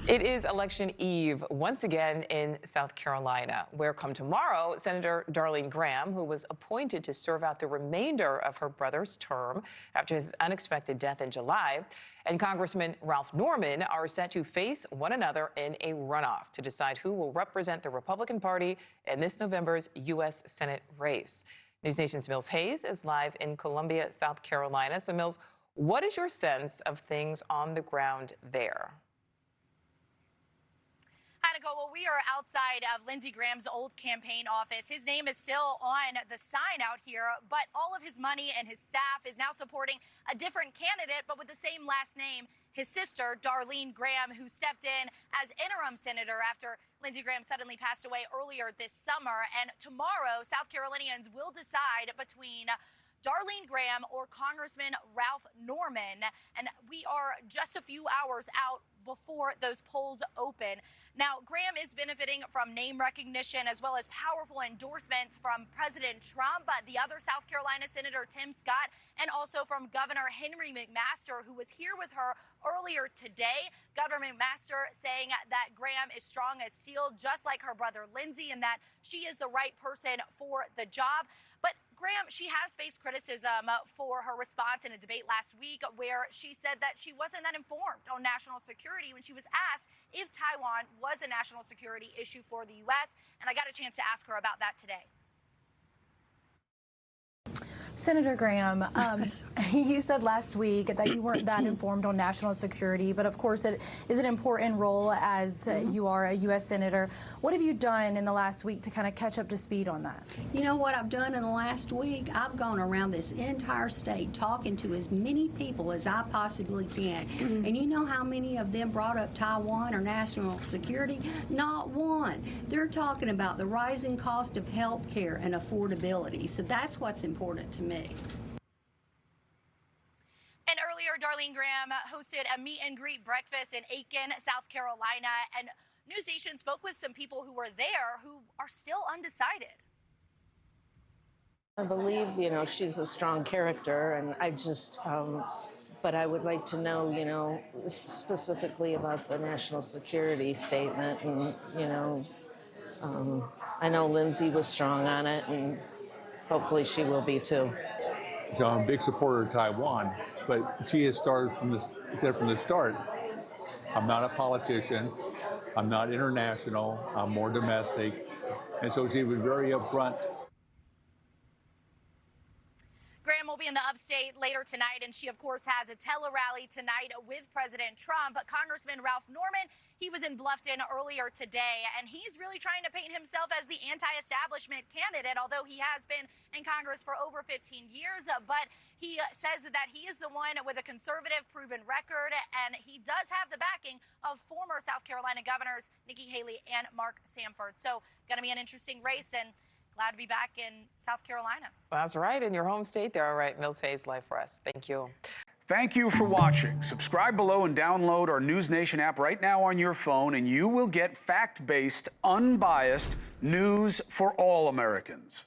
It is election eve once again in South Carolina, where come tomorrow, Senator Darline Graham, who was appointed to serve out the remainder of her brother's term after his unexpected death in July, and Congressman Ralph Norman are set to face one another in a runoff to decide who will represent the Republican Party in this November's U.S. Senate race. NewsNation's Mills Hayes is live in Columbia, South Carolina. So, Mills, what is your sense of things on the ground there? Hi, Nichole. Well, we are outside of Lindsey Graham's old campaign office. His name is still on the sign out here, but all of his money and his staff is now supporting a different candidate, but with the same last name, his sister, Darline Graham, who stepped in as interim senator after Lindsey Graham suddenly passed away earlier this summer. And tomorrow, South Carolinians will decide between Darline Graham or Congressman Ralph Norman, and we are just a few hours out before those polls open. Now, Graham is benefiting from name recognition as well as powerful endorsements from President Trump, the other South Carolina Senator Tim Scott, and also from Governor Henry McMaster, who was here with her earlier today. Governor McMaster saying that Graham is strong as steel, just like her brother Lindsey, and that she is the right person for the job. But Graham, she has faced criticism for her response in a debate last week where she said that she wasn't that informed on national security when she was asked if Taiwan was a national security issue for the U.S. And I got a chance to ask her about that today. Senator Graham, you said last week that you weren't that informed on national security, but of course it is an important role as you are a U.S. Senator. What have you done in the last week to kind of catch up to speed on that? You know what I've done in the last week? I've gone around this entire state talking to as many people as I possibly can. And you know how many of them brought up Taiwan or national security? Not one. They're talking about the rising cost of health care and affordability. So that's what's important to me. And earlier, Darline Graham hosted a meet and greet breakfast in Aiken, South Carolina, and NewsNation spoke with some people who were there who are still undecided. I believe, she's a strong character, and but I would like to know, specifically about the national security statement, and, I know Lindsey was strong on it, and hopefully she will be too. So I'm a big supporter of Taiwan, but she has said from the start, I'm not a politician, I'm not international, I'm more domestic. And so she was very upfront. Graham will be in the upstate later tonight, and she, of course, has a tele-rally tonight with President Trump. But Congressman Ralph Norman, he was in Bluffton earlier today, and he's really trying to paint himself as the anti-establishment candidate, although he has been in Congress for over 15 years. But he says that he is the one with a conservative proven record, and he does have the backing of former South Carolina governors Nikki Haley and Mark Sanford. So going to be an interesting race, and glad to be back in South Carolina. That's right, in your home state there. All right, Mills Hayes, live for us. Thank you. Thank you for watching. Subscribe below and download our NewsNation app right now on your phone, and you will get fact-based, unbiased news for all Americans.